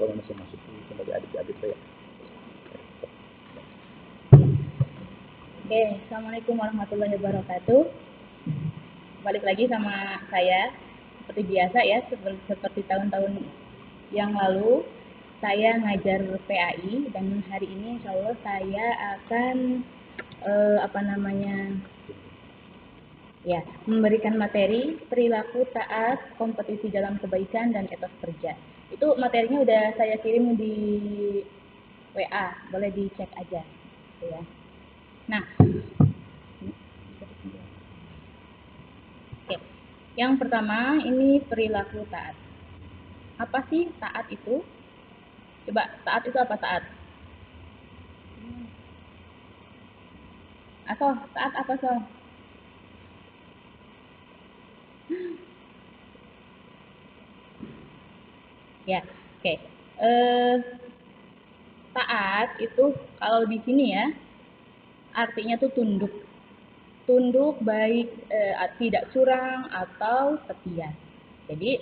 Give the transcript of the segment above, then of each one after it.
kalau masih masuk kembali adik-adik saya. Oke, Assalamualaikum warahmatullahi wabarakatuh. Balik lagi sama saya, seperti biasa ya, seperti tahun-tahun yang lalu, saya ngajar PAI dan hari ini insya Allah saya akan memberikan materi perilaku taat, kompetisi dalam kebaikan dan etos kerja. Itu materinya udah saya kirim di WA, boleh dicek aja, ya. Nah, oke. Yang pertama ini perilaku taat. Apa sih taat itu? Coba, taat itu apa taat? Taat apa so? Ya, oke. Taat itu kalau di sini ya, artinya tuh tunduk. Tunduk baik tidak curang atau setia. Jadi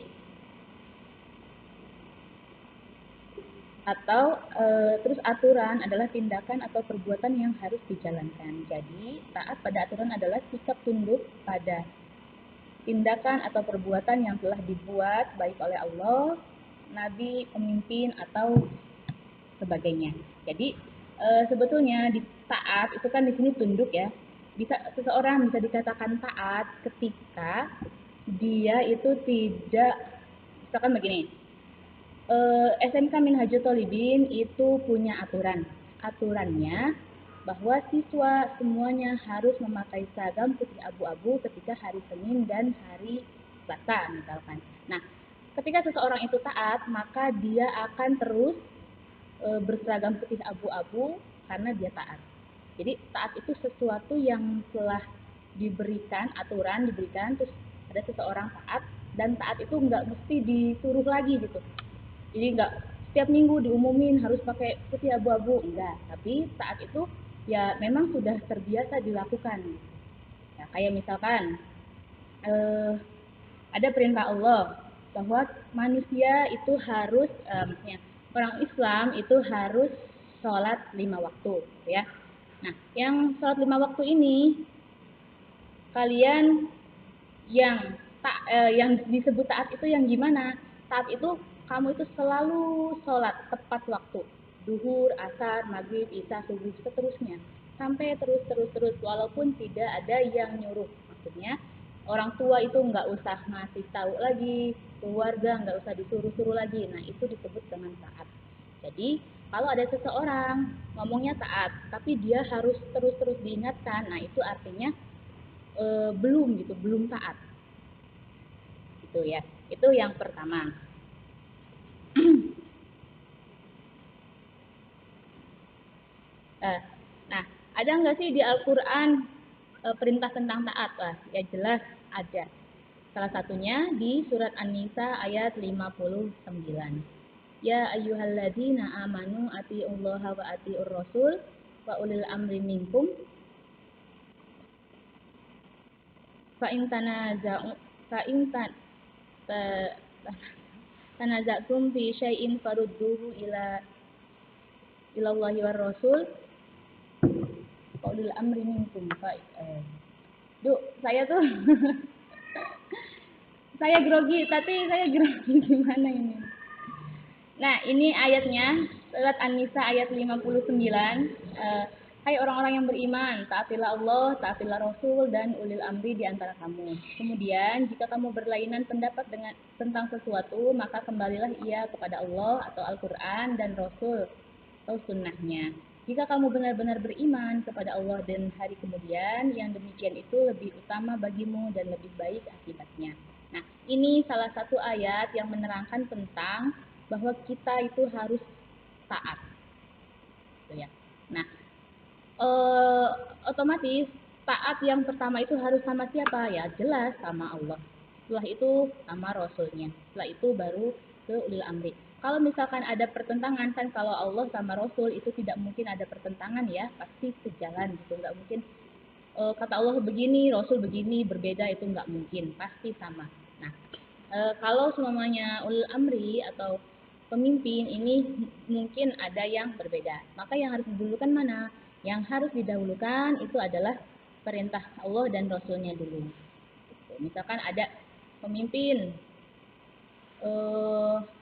terus aturan adalah tindakan atau perbuatan yang harus dijalankan. Jadi taat pada aturan adalah sikap tunduk pada tindakan atau perbuatan yang telah dibuat baik oleh Allah, Nabi, pemimpin atau sebagainya. Jadi sebetulnya di taat itu kan di sini tunduk ya. Seseorang bisa dikatakan taat ketika dia itu tidak, misalkan begini, SMK Minhajul Thalibin itu punya aturannya bahwa siswa semuanya harus memakai seragam putih abu-abu ketika hari Senin dan hari Selasa misalkan. Nah, ketika seseorang itu taat, maka dia akan terus berseragam putih abu-abu karena dia taat. Jadi taat itu sesuatu yang telah diberikan, aturan diberikan, terus ada seseorang taat, dan taat itu nggak mesti disuruh lagi gitu. Jadi nggak setiap minggu diumumin harus pakai putih abu-abu, enggak. Tapi taat itu ya memang sudah terbiasa dilakukan. Ya, kayak misalkan ada perintah Allah bahwa manusia itu harus, orang Islam itu harus sholat 5 waktu, ya. Nah, yang sholat 5 waktu ini, kalian yang disebut taat itu yang gimana? Taat itu kamu itu selalu sholat tepat waktu, duhur, asar, maghrib, isya, subuh, seterusnya, sampai terus walaupun tidak ada yang nyuruh. Maksudnya orang tua itu nggak usah ngasih tahu lagi, keluarga nggak usah disuruh-suruh lagi. Nah, itu disebut dengan taat. Jadi kalau ada seseorang ngomongnya taat, tapi dia harus terus diingatkan, nah itu artinya belum taat. Itu ya. Itu yang pertama. Nah, ada nggak sih di Al-Quran perintah tentang taat? Ya jelas ada. Salah satunya di surat An-Nisa ayat 59. Ya ayyuhalladzina amanu atiullaha wa atiur rasul wa ulil amri minkum fa in tanaza'tum fi syai'in farudduhu ila ilallahi war rasul qaulul amri minkum. Saya tuh saya grogi gimana ini? Nah, ini ayatnya surat An-Nisa ayat 59. Hai orang-orang yang beriman, taatilah Allah, taatilah Rasul dan ulil amri di antara kamu. Kemudian, jika kamu berlainan pendapat tentang sesuatu, maka kembalilah ia kepada Allah atau Al-Qur'an dan Rasul atau sunnahnya. Jika kamu benar-benar beriman kepada Allah dan hari kemudian, yang demikian itu lebih utama bagimu dan lebih baik akibatnya. Nah, ini salah satu ayat yang menerangkan tentang bahwa kita itu harus taat. Gitu ya. Nah, otomatis taat yang pertama itu harus sama siapa? Ya jelas sama Allah. Setelah itu sama Rasulnya. Setelah itu baru ke ulil amri. Kalau misalkan ada pertentangan, kan kalau Allah sama Rasul itu tidak mungkin ada pertentangan ya, pasti sejalan gitu. Nggak mungkin kata Allah begini, Rasul begini, berbeda, itu nggak mungkin, pasti sama. Nah, kalau semuanya ulil amri atau pemimpin ini mungkin ada yang berbeda. Maka yang harus didahulukan mana? Yang harus didahulukan itu adalah perintah Allah dan Rasulnya dulu. Misalkan ada pemimpin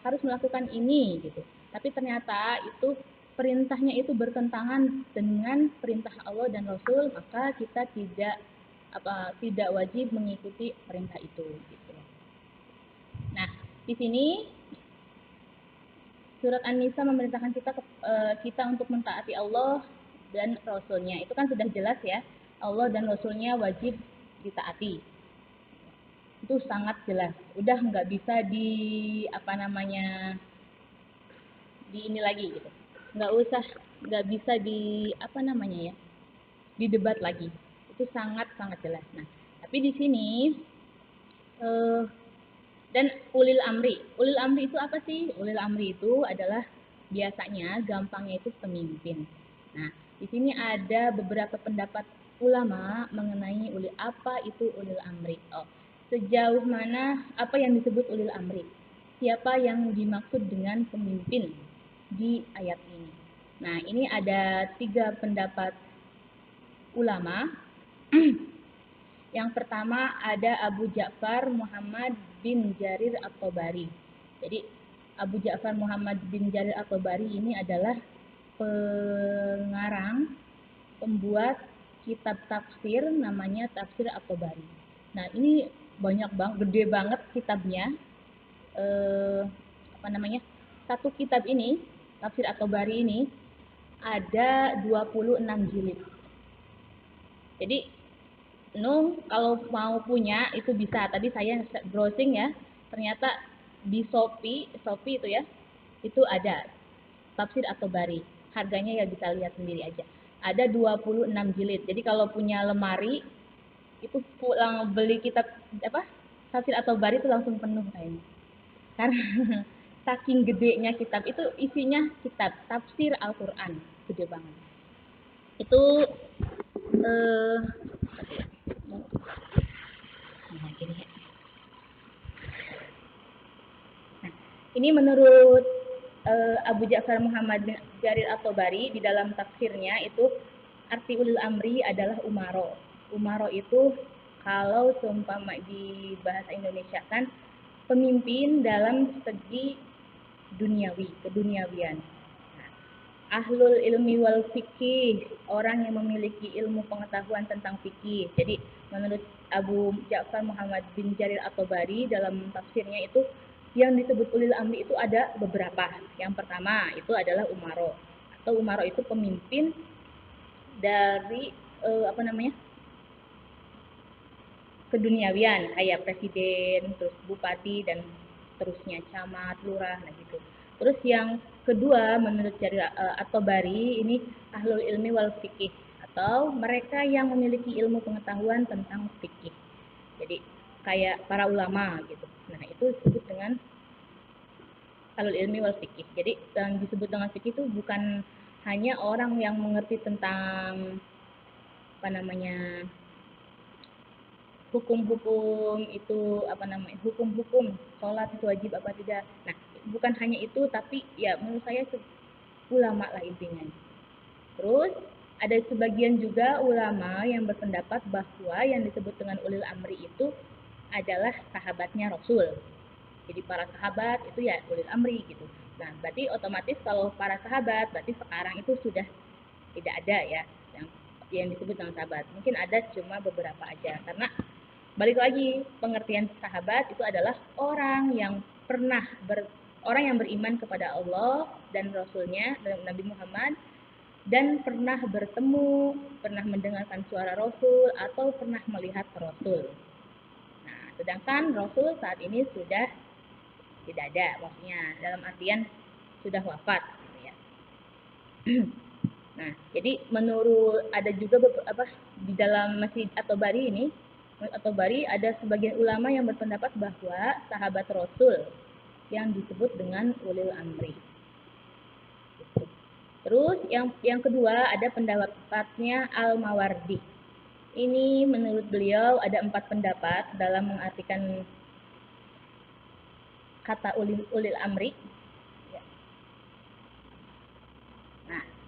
harus melakukan ini gitu, tapi ternyata itu perintahnya itu bertentangan dengan perintah Allah dan Rasul, maka kita tidak wajib mengikuti perintah itu gitu. Nah, di sini surat An-Nisa memerintahkan kita untuk mentaati Allah dan Rasulnya. Itu kan sudah jelas ya, Allah dan Rasulnya wajib ditaati. Itu sangat jelas, udah nggak bisa di ini lagi gitu, nggak bisa didebat lagi, itu sangat sangat jelas. Nah, tapi di sini dan ulil amri itu apa sih? Ulil amri itu adalah biasanya gampangnya itu pemimpin. Nah, di sini ada beberapa pendapat ulama mengenai apa itu ulil amri. Sejauh mana apa yang disebut ulil amri? Siapa yang dimaksud dengan pemimpin di ayat ini? Nah, ini ada 3 pendapat ulama. Yang pertama ada Abu Ja'far Muhammad bin Jarir At-Tabari. Jadi Abu Ja'far Muhammad bin Jarir At-Tabari ini adalah pengarang, pembuat kitab tafsir namanya Tafsir At-Tabari. Nah, ini banyak banget, gede banget kitabnya. Satu kitab ini, Tafsir At-Tabari ini ada 26 jilid. Jadi kalau mau punya itu bisa. Tadi saya browsing ya, ternyata di Shopee itu ya, itu ada Tafsir At-Tabari. Harganya ya bisa lihat sendiri aja. Ada 26 jilid. Jadi kalau punya lemari itu pulang beli kitab Tafsir At-Tabari itu langsung penuh kayaknya. Karena saking gedenya kitab itu, isinya kitab tafsir Al-Qur'an, gede banget. Itu ini menurut Abu Ja'far Muhammad bin Jarir At-Tabari di dalam tafsirnya itu arti ulil amri adalah umaro. Umaro itu kalau seumpama di bahasa Indonesia kan pemimpin dalam segi duniawi, keduniawian. Nah, ahlul ilmi wal fikih, orang yang memiliki ilmu pengetahuan tentang fikih. Jadi menurut Abu Ja'far Muhammad bin Jarir At-Tabari dalam tafsirnya itu yang disebut ulil amri itu ada beberapa. Yang pertama itu adalah umaro, atau umaro itu pemimpin dari keduniawian, kayak presiden, terus bupati dan terusnya, camat, lurah, nah gitu. Terus yang kedua menurut Jarir At-Tabari ini ahlul ilmi wal fikih, atau mereka yang memiliki ilmu pengetahuan tentang fikih. Jadi kayak para ulama gitu. Nah, itu disebut dengan ahlul ilmi wal fikih. Jadi yang disebut dengan fikih itu bukan hanya orang yang mengerti tentang hukum-hukum itu hukum-hukum sholat itu wajib apa tidak. Nah, bukan hanya itu, tapi ya menurut saya ulama lah intinya. Terus ada sebagian juga ulama yang berpendapat bahwa yang disebut dengan ulil amri itu adalah sahabatnya Rasul. Jadi para sahabat itu ya ulil amri gitu. Nah, berarti otomatis kalau para sahabat berarti sekarang itu sudah tidak ada ya yang disebut dengan sahabat. Mungkin ada cuma beberapa aja, karena balik lagi pengertian sahabat itu adalah orang yang beriman kepada Allah dan Rasulnya, Nabi Muhammad, dan pernah bertemu, pernah mendengarkan suara Rasul, atau pernah melihat Rasul. Nah, sedangkan Rasul saat ini sudah tidak ada, maksudnya dalam artian sudah wafat gitu ya. Nah, jadi menurut ada juga di dalam Masjid At-Tabari ini, At-Tabari ada sebagian ulama yang berpendapat bahwa sahabat Rasul yang disebut dengan ulil amri. Terus yang kedua ada pendapatnya Al-Mawardi. Ini menurut beliau ada 4 pendapat dalam mengartikan kata ulil amri.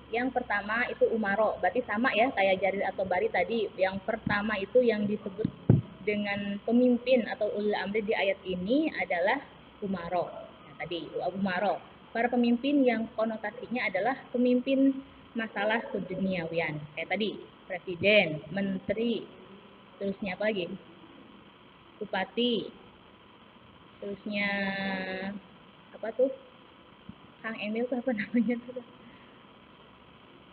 Yang pertama itu umaro, berarti sama ya kayak Jarir atau Bari tadi. Yang pertama itu yang disebut dengan pemimpin atau ulil amri di ayat ini adalah umaro. Nah, tadi umaro, para pemimpin yang konotasinya adalah pemimpin masalah keduniawian. Kayak tadi, presiden, menteri, terusnya apa lagi? Bupati, terusnya apa tuh? Kang Emil tuh apa namanya tuh?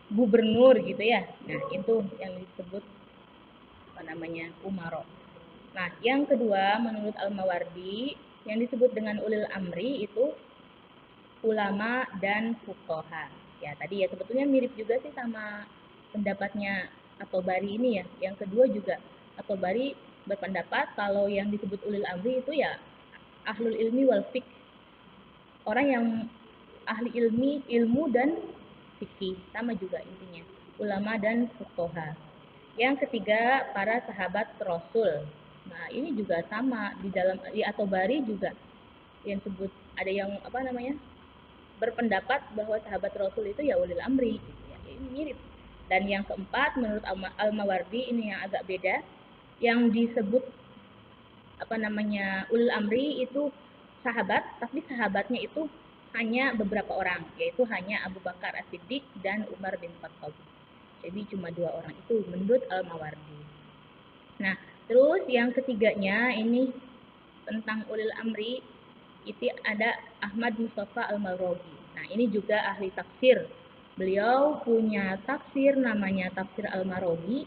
Gubernur gitu ya. Nah, itu yang disebut apa namanya? Umaro. Nah, yang kedua menurut Al-Mawardi yang disebut dengan ulil amri itu ulama dan fuqaha. Ya, tadi ya sebetulnya mirip juga sih sama pendapatnya atau Bari ini ya. Yang kedua juga atau Bari berpendapat kalau yang disebut ulil amri itu ya ahlul ilmi wal fiqh. Orang yang ahli ilmu dan fikih, sama juga intinya. Ulama dan fuqaha. Yang ketiga, para sahabat Rasul. Nah, ini juga sama di dalam di atau Bari juga yang sebut ada yang apa namanya? Berpendapat bahwa sahabat Rasul itu ya ulil amri gitu ya. Ini mirip. Dan yang keempat menurut Al-Mawardi ini yang agak beda, yang disebut apa namanya ulil amri itu sahabat, tapi sahabatnya itu hanya beberapa orang, yaitu hanya Abu Bakar As-Siddiq dan Umar bin Khattab. Jadi cuma dua orang itu menurut Al-Mawardi. Nah, terus yang ketiganya ini tentang ulil amri itu ada Ahmad Mustafa Al-Maghribi. Nah, ini juga ahli tafsir. Beliau punya tafsir namanya Tafsir Al-Maghribi.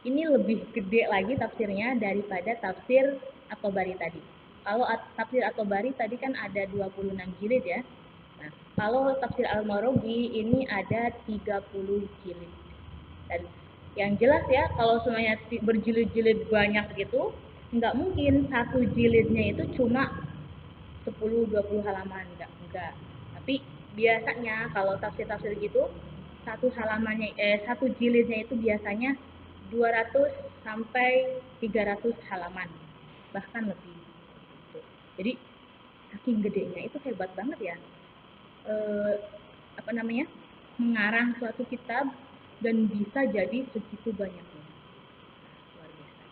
Ini lebih gede lagi tafsirnya daripada tafsir At-Tabari tadi. Kalau tafsir At-Tabari tadi kan ada 26 jilid ya. Nah, kalau tafsir Al-Maghribi ini ada 30 jilid. Dan yang jelas ya, kalau semuanya berjilid-jilid banyak gitu, nggak mungkin satu jilidnya itu cuma 10-20 halaman, enggak. Tapi biasanya kalau tafsir-tafsir gitu satu jilidnya itu biasanya 200 sampai 300 halaman, bahkan lebih gitu. Jadi saking gedenya itu hebat banget ya, apa namanya, mengarang suatu kitab dan bisa jadi segitu banyaknya, luar biasa.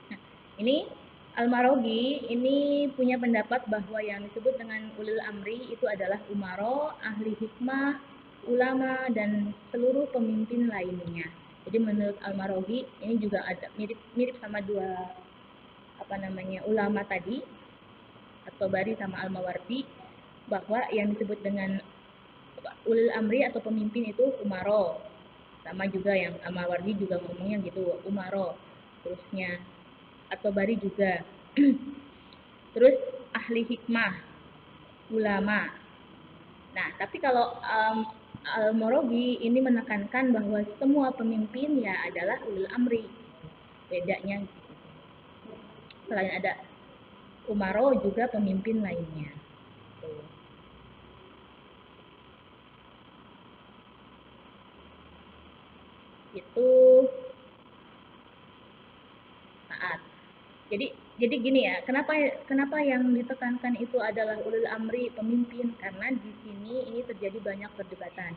Nah, ini Al-Marogi ini punya pendapat bahwa yang disebut dengan ulil amri itu adalah umaro, ahli hikmah, ulama, dan seluruh pemimpin lainnya. Jadi menurut Al-Marogi ini juga ada mirip sama dua apa namanya ulama tadi atau Bari sama Al-Mawardi, bahwa yang disebut dengan ulil amri atau pemimpin itu umaro. Sama juga yang Al-Mawardi juga ngomongnya gitu, umaro. Terusnya atau Bari juga. Terus ahli hikmah, ulama. Nah, tapi kalau Al-Marogi ini menekankan bahwa semua pemimpin ya adalah ulil amri. Bedanya gitu. Selain ada umaro juga pemimpin lainnya. Tuh. Itu saat. Jadi gini ya, kenapa yang ditekankan itu adalah ulil amri pemimpin, karena di sini ini terjadi banyak perdebatan.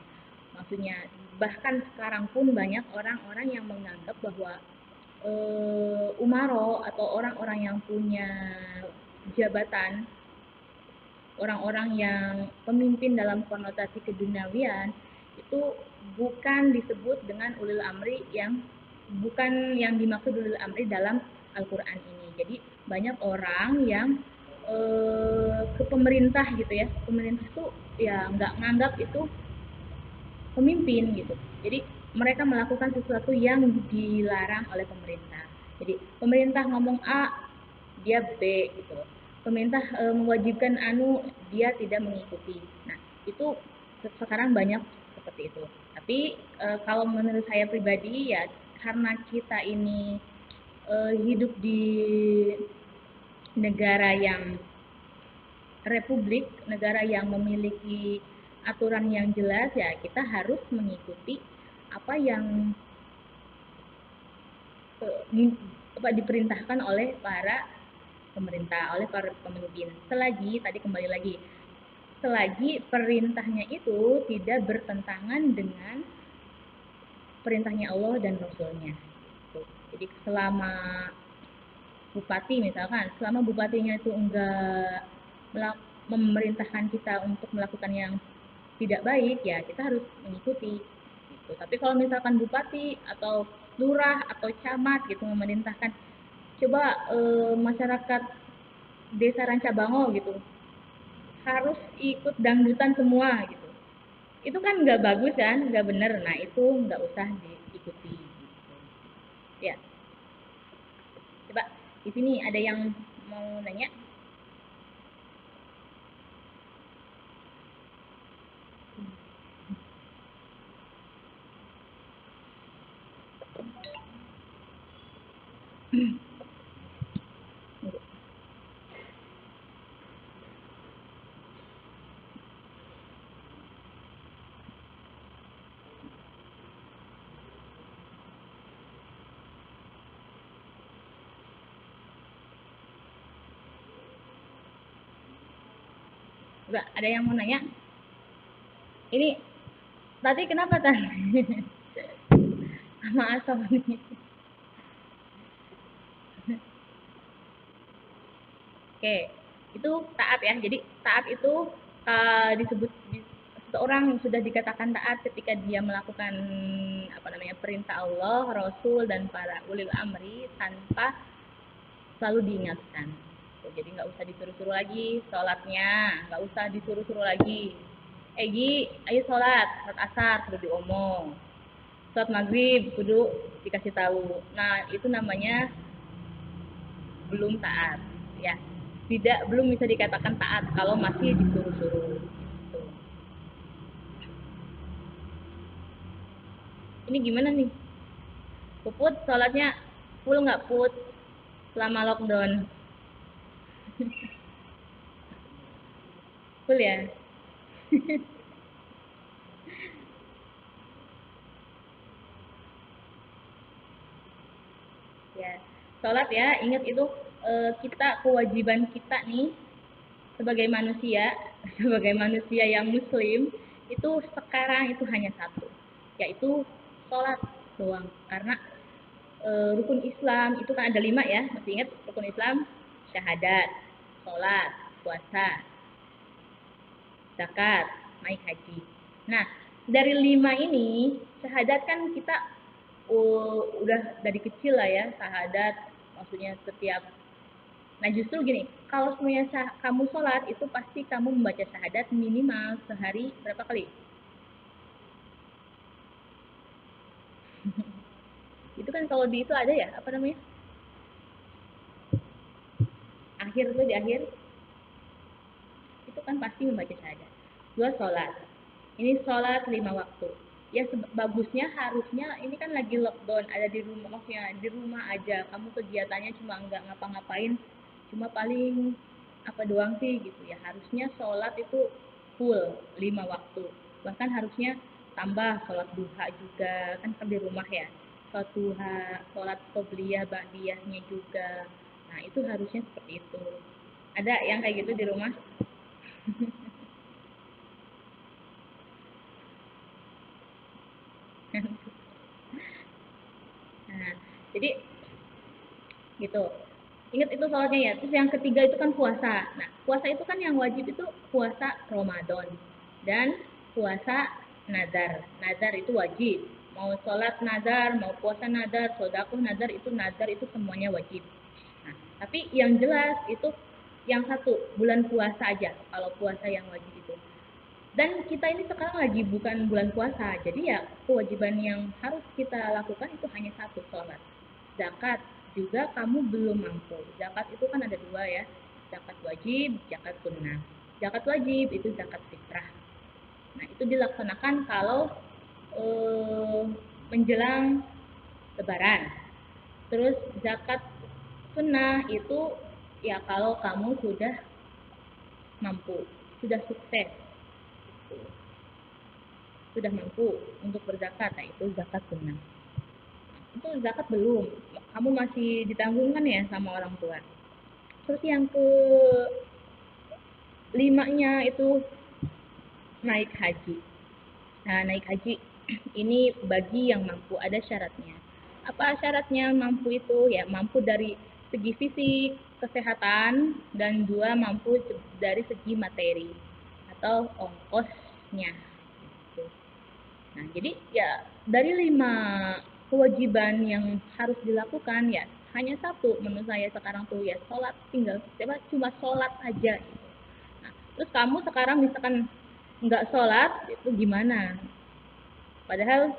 Maksudnya bahkan sekarang pun banyak orang-orang yang menganggap bahwa umaro atau orang-orang yang punya jabatan, orang-orang yang pemimpin dalam konotasi keduniawian itu bukan disebut dengan ulil amri, yang bukan yang dimaksud ulil amri dalam Al-Quran ini. Jadi banyak orang yang ke pemerintah gitu ya, pemerintah tuh ya nggak nganggap itu pemimpin gitu. Jadi mereka melakukan sesuatu yang dilarang oleh pemerintah. Jadi pemerintah ngomong A, dia B gitu. Pemerintah mewajibkan anu, dia tidak mengikuti. Nah, itu sekarang banyak seperti itu. Tapi kalau menurut saya pribadi ya, karena kita ini hidup di negara yang republik, negara yang memiliki aturan yang jelas, ya kita harus mengikuti apa yang diperintahkan oleh para pemerintah, oleh para pemimpin. Selagi tadi kembali lagi, selagi perintahnya itu tidak bertentangan dengan perintahnya Allah dan Rasulnya. Jadi selama bupati misalkan, selama bupatinya itu enggak memerintahkan kita untuk melakukan yang tidak baik, ya kita harus mengikuti. Gitu. Tapi kalau misalkan bupati atau lurah atau camat gitu memerintahkan, coba masyarakat desa Rancabango gitu harus ikut dangdutan semua gitu, itu kan nggak bagus kan, nggak bener. Nah itu nggak usah diikuti gitu. Ya, coba di sini ada yang mau nanya. Coba ada yang mau nanya. Ini tadi kenapa tadi sama asal nih? Oke, itu taat ya. Jadi taat itu disebut seseorang yang sudah dikatakan taat ketika dia melakukan apa namanya perintah Allah, Rasul dan para ulil amri tanpa selalu diingatkan. Jadi nggak usah disuruh-suruh lagi sholatnya, nggak usah disuruh-suruh lagi. Egi, ayo sholat asar kudu diomong, sholat maghrib kudu dikasih tahu. Nah itu namanya belum taat, ya. Tidak, belum bisa dikatakan taat kalau masih disuruh-suruh. Gitu. Ini gimana nih? Puput sholatnya full nggak put selama lockdown? Full ya? Ya, sholat ya, ingat itu kita kewajiban kita nih sebagai manusia, sebagai manusia yang muslim itu sekarang itu hanya satu, yaitu sholat doang. Karena rukun Islam itu kan ada 5 ya, masih ingat rukun Islam? Syahadat, sholat, puasa, zakat, naik haji. Nah, dari 5 ini, syahadat kan kita udah dari kecil lah ya, syahadat maksudnya setiap. Nah justru gini, kalau semuanya kamu sholat itu pasti kamu membaca syahadat minimal sehari berapa kali? Itu kan kalau di itu ada ya, apa namanya? Akhir tuh di akhir itu kan pasti membaca syahadat. 2 sholat. Ini sholat 5 waktu. Ya bagusnya harusnya ini kan lagi lockdown, ada di rumah, maksudnya di rumah aja. Kamu kegiatannya cuma nggak ngapa-ngapain, cuma paling apa doang sih gitu ya. Harusnya sholat itu full 5 waktu. Bahkan harusnya tambah sholat duha juga, kan di rumah ya. Sholat duha, sholat qobliyah, ba'diyahnya juga. Nah itu harusnya seperti itu. Ada yang kayak gitu di rumah? Nah, jadi gitu. Ingat itu sholatnya ya. Terus yang ketiga itu kan puasa. Nah, puasa itu kan yang wajib itu puasa Ramadan dan puasa nazar. Nazar itu wajib. Mau sholat nazar, mau puasa nazar, sodakoh nazar itu semuanya wajib. Nah, tapi yang jelas itu yang satu bulan puasa aja. Kalau puasa yang wajib itu. Dan kita ini sekarang lagi bukan bulan puasa, jadi ya kewajiban yang harus kita lakukan itu hanya satu, sholat. Zakat juga kamu belum mampu. Zakat itu kan ada 2 ya, zakat wajib, zakat sunnah. Zakat wajib itu zakat fitrah. Nah itu dilaksanakan kalau menjelang lebaran. Terus zakat sunnah itu ya kalau kamu sudah mampu, sudah sukses, sudah mampu untuk berzakat, nah itu zakat sunnah. Itu zakat belum, kamu masih ditanggungkan ya sama orang tua. Terus yang ke limanya itu naik haji. Nah, naik haji ini bagi yang mampu, ada syaratnya. Apa syaratnya mampu itu? Ya, mampu dari segi fisik, kesehatan, dan juga mampu dari segi materi atau ongkosnya. Gitu. Nah, jadi ya dari 5 kewajiban yang harus dilakukan ya hanya satu menurut saya sekarang tuh ya sholat, tinggal cuma sholat aja. Nah, terus kamu sekarang misalkan nggak sholat itu gimana? Padahal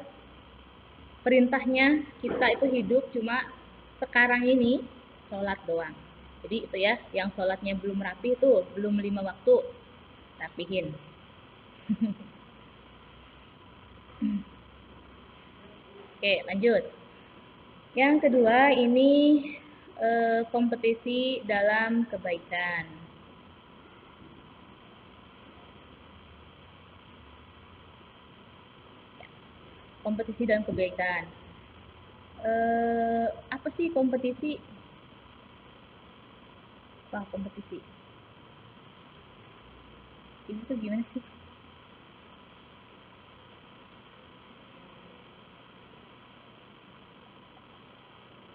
perintahnya kita itu hidup cuma sekarang ini sholat doang. Jadi itu ya, yang sholatnya belum rapi itu, belum 5 waktu, rapihin. Oke, lanjut. Yang kedua ini kompetisi dalam kebaikan. Kompetisi dalam kebaikan. Apa sih kompetisi? Wah, kompetisi. Ini tuh gimana sih?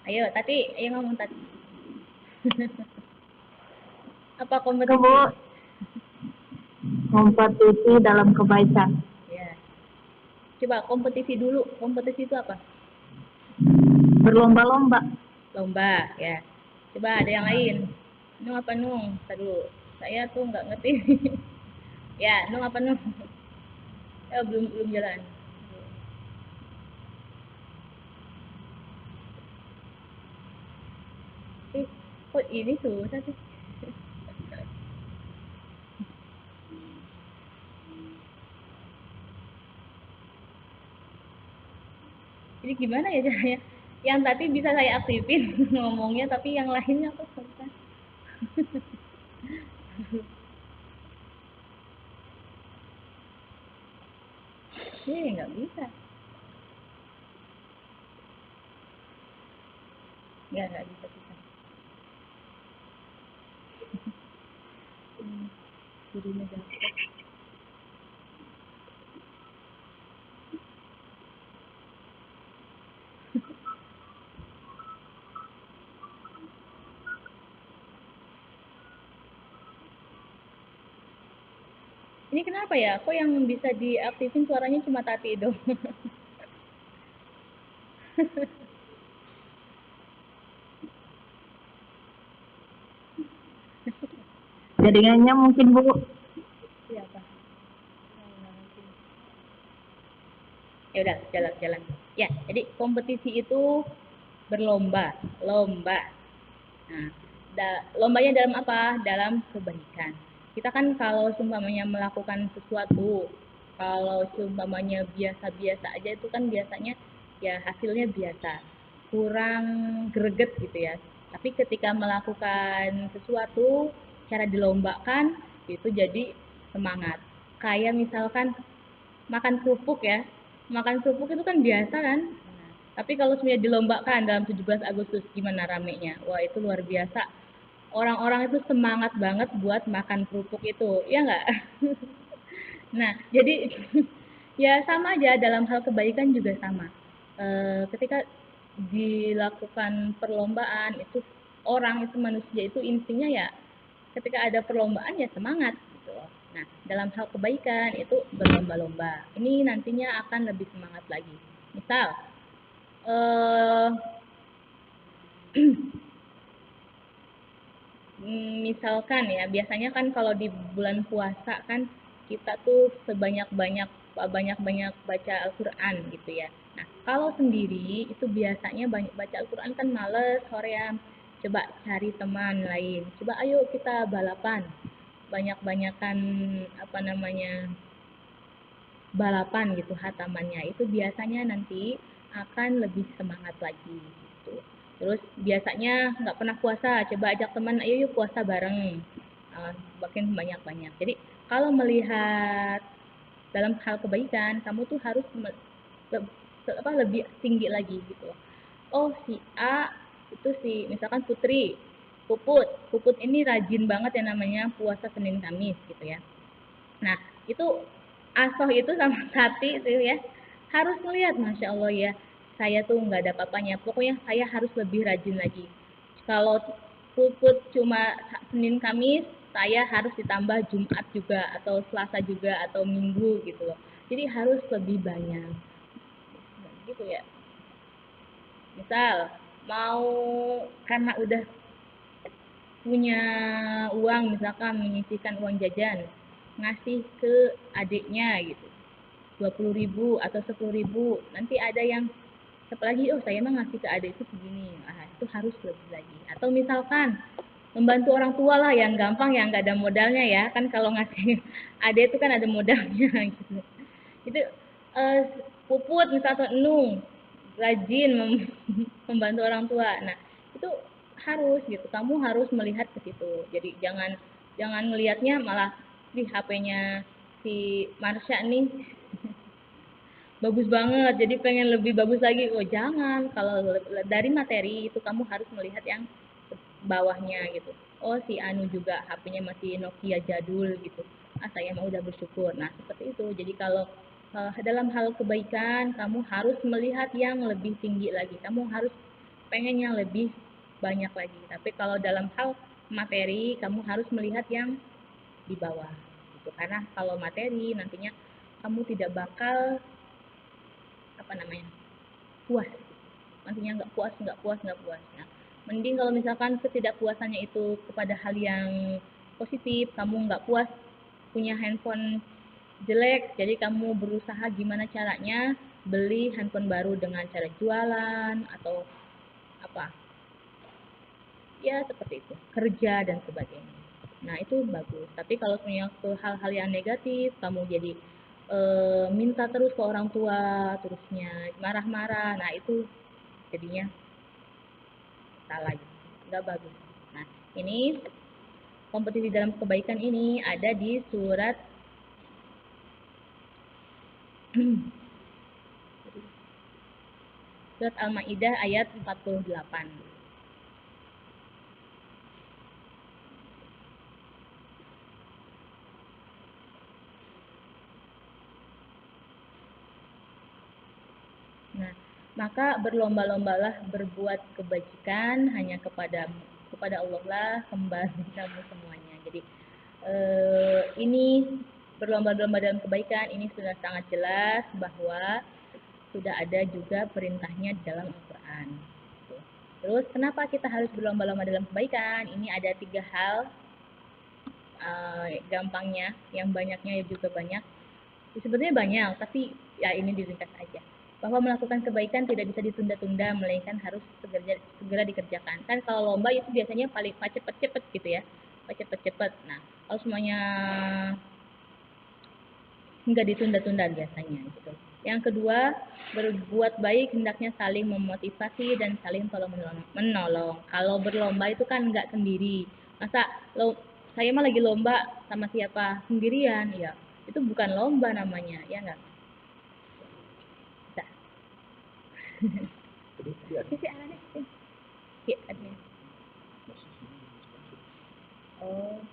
Ayo, Tati, ayo ngomong Tati. Apa kompetisi? Kompetisi dalam kebaikan. Ya. Coba kompetisi dulu. Kompetisi itu apa? Berlomba-lomba. Lomba, ya. Coba ada yang lain. Nung apa Nung? Tadi dulu. Saya tuh nggak ngerti. Ya, Nung apa Nung? Belum jalan. Kok ini susah sih? Jadi gimana ya caranya? Yang tadi bisa saya aktifin ngomongnya, tapi yang lainnya kok susah. Nggak bisa. Nggak bisa. Gurunya dapat. Ini kenapa ya? Kok yang bisa diaktifin suaranya cuma Tati dong? Jaringannya mungkin Bu. Siapa? Ya udah, jalan. Ya, jadi kompetisi itu berlomba, lomba. Nah, lombanya dalam apa? Dalam kebaikan. Kita kan kalau seumpamanya melakukan sesuatu, kalau seumpamanya biasa-biasa aja itu kan biasanya ya hasilnya biasa, kurang greget gitu ya. Tapi ketika melakukan sesuatu cara dilombakan itu jadi semangat. Kayak misalkan makan kerupuk ya. Makan kerupuk itu kan biasa kan? Tapi kalau sebenarnya dilombakan dalam 17 Agustus gimana ramenya? Wah, itu luar biasa. Orang-orang itu semangat banget buat makan kerupuk itu, ya nggak? Nah, jadi ya sama aja dalam hal kebaikan juga sama. Ketika dilakukan perlombaan itu orang itu manusia itu intinya ya ketika ada perlombaan ya semangat gitu. Nah, dalam hal kebaikan itu berlomba-lomba. Ini nantinya akan lebih semangat lagi. Misal, misalkan ya, biasanya kan kalau di bulan puasa kan kita tuh banyak-banyak baca Al-Qur'an gitu ya. Nah, kalau sendiri itu biasanya banyak baca Al-Qur'an kan males sorean. Coba cari teman lain. Coba ayo kita balapan. Banyak-banyakan apa namanya? Balapan gitu hatamannya. Itu biasanya nanti akan lebih semangat lagi gitu. Terus biasanya nggak pernah puasa, coba ajak teman, ayo yuk puasa bareng, makin banyak-banyak. Jadi kalau melihat dalam hal kebaikan, kamu tuh harus lebih tinggi lagi gitu. Oh si A itu si misalkan Putri, Puput ini rajin banget ya namanya puasa Senin Kamis gitu ya. Nah itu Asoh itu sama Tati itu ya harus melihat, masya Allah ya, saya tuh nggak ada apa-apanya, pokoknya saya harus lebih rajin lagi. Kalau puput cuma Senin Kamis, saya harus ditambah Jumat juga atau Selasa juga atau Minggu gitu loh. Jadi harus lebih banyak gitu ya. Misal mau, karena udah punya uang, misalkan menyisihkan uang jajan, ngasih ke adiknya gitu, 20.000 atau 10.000, nanti ada yang apalagi, oh saya mah ngasih ke adik itu segini, itu harus lebih lagi. Atau misalkan membantu orang tua lah, yang gampang, yang nggak ada modalnya ya kan, kalau ngasih adik itu kan ada modalnya gitu. Itu eh, puput misalnya enung rajin membantu orang tua, nah itu harus gitu, kamu harus melihat ke situ. Jadi jangan jangan melihatnya malah di HP-nya si Marsha nih bagus banget, jadi pengen lebih bagus lagi. Oh jangan, kalau dari materi itu kamu harus melihat yang bawahnya gitu. Oh si Anu juga HP-nya masih Nokia jadul gitu, saya mah udah bersyukur. Nah seperti itu. Jadi kalau dalam hal kebaikan kamu harus melihat yang lebih tinggi lagi, kamu harus pengen yang lebih banyak lagi. Tapi kalau dalam hal materi kamu harus melihat yang di bawah gitu, karena kalau materi nantinya kamu tidak bakal apa namanya puas, nantinya nggak puas. Nah, mending kalau misalkan ketidakpuasannya itu kepada hal yang positif, kamu nggak puas punya handphone jelek, jadi kamu berusaha gimana caranya beli handphone baru dengan cara jualan atau apa ya seperti itu, kerja dan sebagainya. Nah itu bagus. Tapi kalau punya ke hal-hal yang negatif, kamu jadi minta terus ke orang tua, terusnya marah-marah, nah itu jadinya salah, nggak bagus. Nah ini kompetisi dalam kebaikan ini ada di surat surat Al-Maidah ayat 48. Nah, maka berlomba-lombalah berbuat kebajikan hanya kepada Allah lah kembali kamu semuanya. Jadi ini berlomba-lomba dalam kebaikan ini sudah sangat jelas bahwa sudah ada juga perintahnya di dalam Al-Quran. Terus kenapa kita harus berlomba-lomba dalam kebaikan? Ini ada 3 hal, gampangnya, yang banyaknya juga banyak. Sebenarnya banyak, tapi ya ini diringkas aja. Bahwa melakukan kebaikan tidak bisa ditunda-tunda, melainkan harus segera dikerjakan. Kan kalau lomba itu biasanya paling cepet-cepet gitu ya, cepet-cepet. Nah, kalau semuanya nggak ditunda-tunda biasanya gitu. Yang kedua, berbuat baik hendaknya saling memotivasi dan saling tolong menolong. Kalau berlomba itu kan nggak sendiri. Masa saya mah lagi lomba sama siapa? Sendirian, ya. Itu bukan lomba namanya, ya nggak? Bisa. Sisi arahnya. Ya, admin. Oh.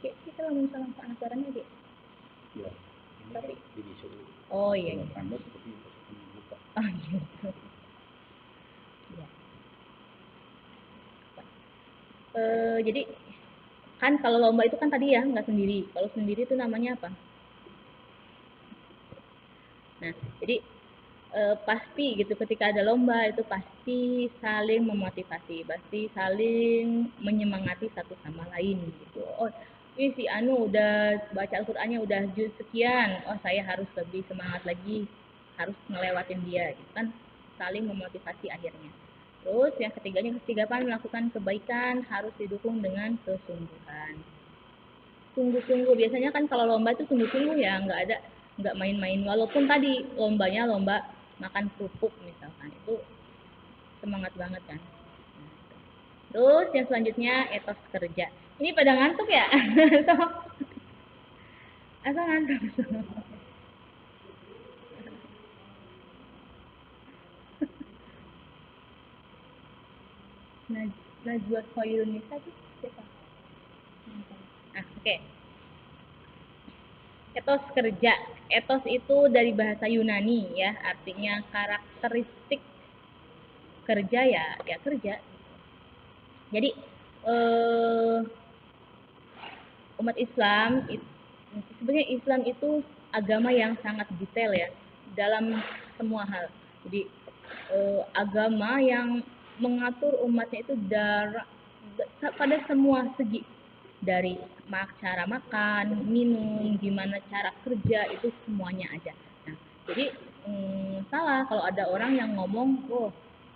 Kita ngomong sama anak suaranya, Dek. Ya, Tapi jadi suruh. oh iya. Anda seperti buka. Oh gitu. Ya. Jadi kan kalau lomba itu kan tadi ya nggak sendiri. Kalau sendiri itu namanya apa? Nah, jadi pasti gitu ketika ada lomba itu pasti saling memotivasi, pasti saling menyemangati satu sama lain gitu. Oh, ini si Anu udah baca Al-Qur'annya udah juz sekian, oh saya harus lebih semangat lagi, harus ngelewatin dia gitu kan, saling memotivasi akhirnya. Terus yang ketiganya, ketiga melakukan kebaikan harus didukung dengan kesungguhan. Sungguh-sungguh, biasanya kan kalau lomba itu sungguh-sungguh ya, nggak main-main, walaupun tadi lombanya lomba makan kerupuk misalkan, itu semangat banget kan. Terus yang selanjutnya etos kerja, ini pada ngantuk ya. So, asal ngantuk. Najwa Khairunisa itu siapa? Oke. Etos kerja. Etos itu dari bahasa Yunani ya, artinya karakteristik kerja ya kerja. Jadi eh, umat Islam sebenarnya Islam itu agama yang sangat detail ya dalam semua hal. Jadi agama yang mengatur umatnya itu pada semua segi, dari cara makan, minum, gimana cara kerja itu semuanya ada. Nah, jadi salah kalau ada orang yang ngomong, oh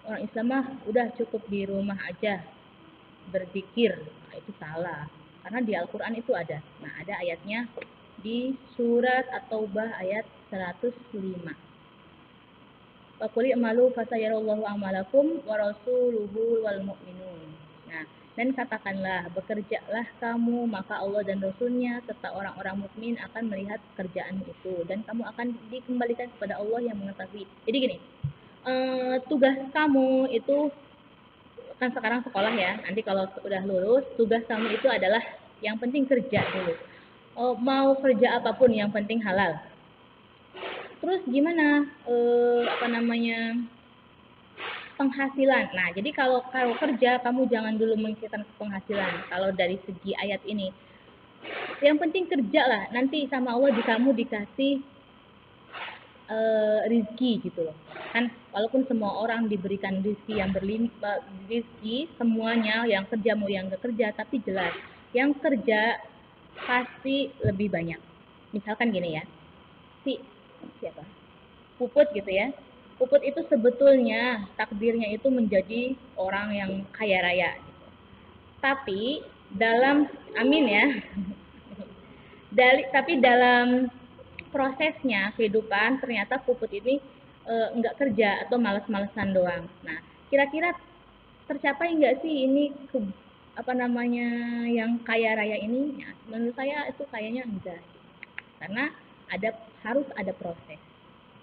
orang Islam mah udah cukup di rumah aja berzikir. Nah, itu salah. Karena di Al-Quran itu ada. Nah, ada ayatnya di surat At-Taubah ayat 105. Wa qul i'malu fasayarallahu a'malakum wa rasuluhu wal mu'minun. Nah, dan katakanlah, bekerjalah kamu, maka Allah dan Rasulnya serta orang-orang mukmin akan melihat pekerjaanmu itu, dan kamu akan dikembalikan kepada Allah yang mengetahui. Jadi gini, tugas kamu itu kan sekarang sekolah ya, nanti kalau udah lulus, tugas kamu itu adalah yang penting kerja dulu. Mau kerja apapun yang penting halal. Terus gimana apa namanya penghasilan? Nah, jadi kalau kerja kamu jangan dulu memikirkan penghasilan. Kalau dari segi ayat ini, yang penting kerja lah. Nanti sama Allah kamu dikasih rizki gitu loh. Kan walaupun semua orang diberikan rizki yang berlimpah, rizki semuanya yang kerja mau yang gak kerja, tapi jelas yang kerja pasti lebih banyak. Misalkan gini ya, siapa? Puput gitu ya. Puput itu sebetulnya takdirnya itu menjadi orang yang kaya raya. Tapi dalam amin ya. Tapi dalam prosesnya kehidupan ternyata Puput ini nggak kerja atau malas-malesan doang. Nah, kira-kira tercapai nggak sih ini apa namanya yang kaya raya ini? Ya, menurut saya itu kayaknya enggak, karena harus ada proses.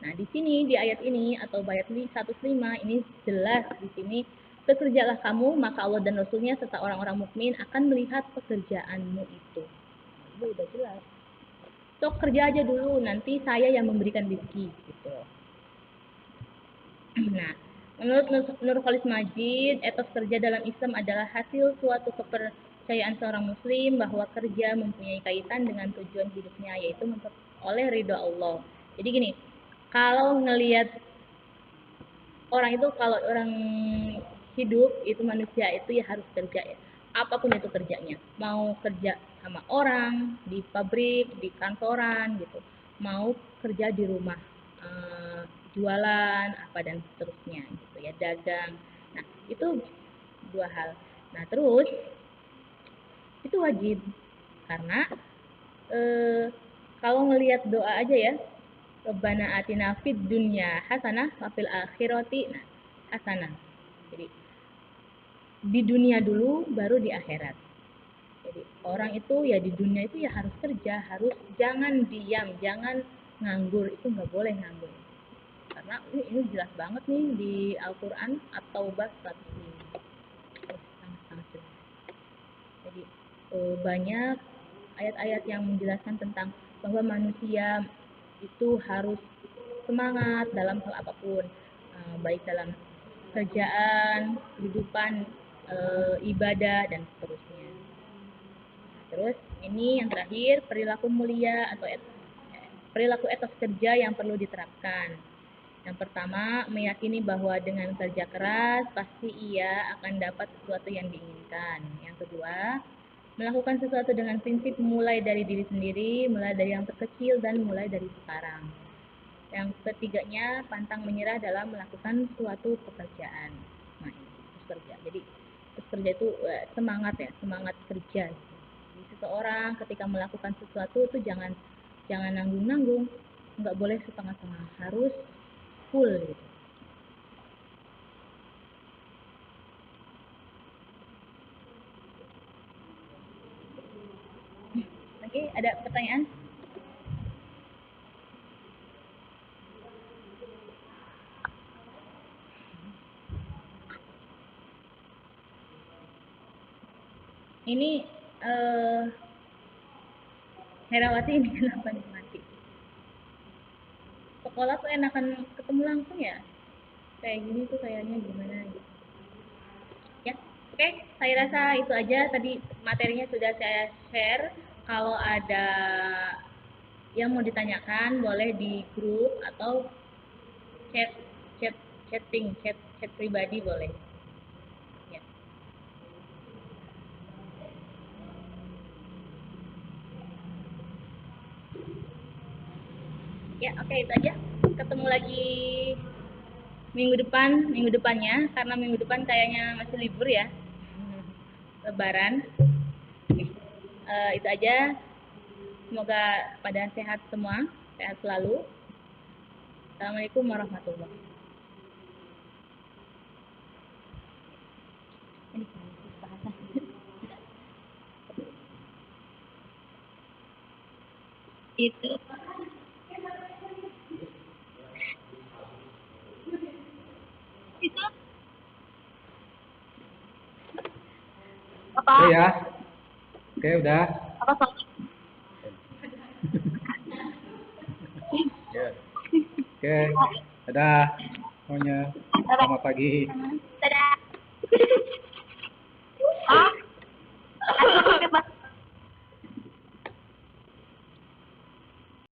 Nah, di sini di ayat ini atau ayat 105 ini jelas di sini, bekerjalah kamu maka Allah dan Rasulnya serta orang-orang mukmin akan melihat pekerjaanmu itu. Itu udah jelas. Sok kerja aja dulu, nanti saya yang memberikan rezeki gitu. Nah, menurut Nurholis Majid, etos kerja dalam Islam adalah hasil suatu kepercayaan seorang muslim bahwa kerja mempunyai kaitan dengan tujuan hidupnya, yaitu memperoleh ridho Allah. Jadi gini, kalau ngelihat orang itu, kalau orang hidup itu manusia itu ya harus kerja ya. Apapun itu kerjanya, mau kerja sama orang di pabrik, di kantoran gitu, mau kerja di rumah, jualan apa dan seterusnya gitu ya, dagang. Nah, itu dua hal. Nah, terus itu wajib, karena kalau ngelihat doa aja ya, Rabbana atina fid dunya hasanah wa fil akhirati hasanah. Jadi di dunia dulu baru di akhirat. Jadi orang itu ya di dunia itu ya harus kerja, harus jangan diam, jangan nganggur, itu nggak boleh nganggur. Karena ini jelas banget nih di Al-Qur'an At-Taubah 105. Sangat-sangat jelas. Jadi banyak ayat-ayat yang menjelaskan tentang bahwa manusia itu harus semangat dalam hal apapun, baik dalam kerjaan, kehidupan, ibadah dan seterusnya. Nah, terus ini yang terakhir, perilaku mulia atau perilaku etos kerja yang perlu diterapkan. Yang pertama, meyakini bahwa dengan kerja keras pasti ia akan dapat sesuatu yang diinginkan. Yang kedua, melakukan sesuatu dengan prinsip mulai dari diri sendiri, mulai dari yang terkecil dan mulai dari sekarang. Yang ketiganya, pantang menyerah dalam melakukan suatu pekerjaan. Nah, terus kerja. Jadi terus kerja itu semangat ya, semangat kerja. Jadi seseorang ketika melakukan sesuatu itu jangan nanggung-nanggung, nggak boleh setengah-setengah, harus full gitu. Oke, ada pertanyaan? Ini Herawati ini kenapa nih, Mas? sekolah tuh enakan ketemu langsung ya. Kayak gini tuh kayaknya gimana gitu. Ya, oke, saya rasa itu aja tadi materinya sudah saya share. Kalau ada yang mau ditanyakan boleh di grup atau chat chat chat pribadi boleh. Ya. Ya, oke itu aja. Ketemu lagi minggu depannya karena minggu depan kayaknya masih libur ya. Lebaran. Itu aja. Semoga pada sehat semua, sehat selalu. Assalamualaikum warahmatullahi wabarakatuh. Ini bahasa. Itu. Itu. Apa? Oke ya. Oke, udah. Apa soal? Ya. Oke, dadah semuanya. Selamat pagi.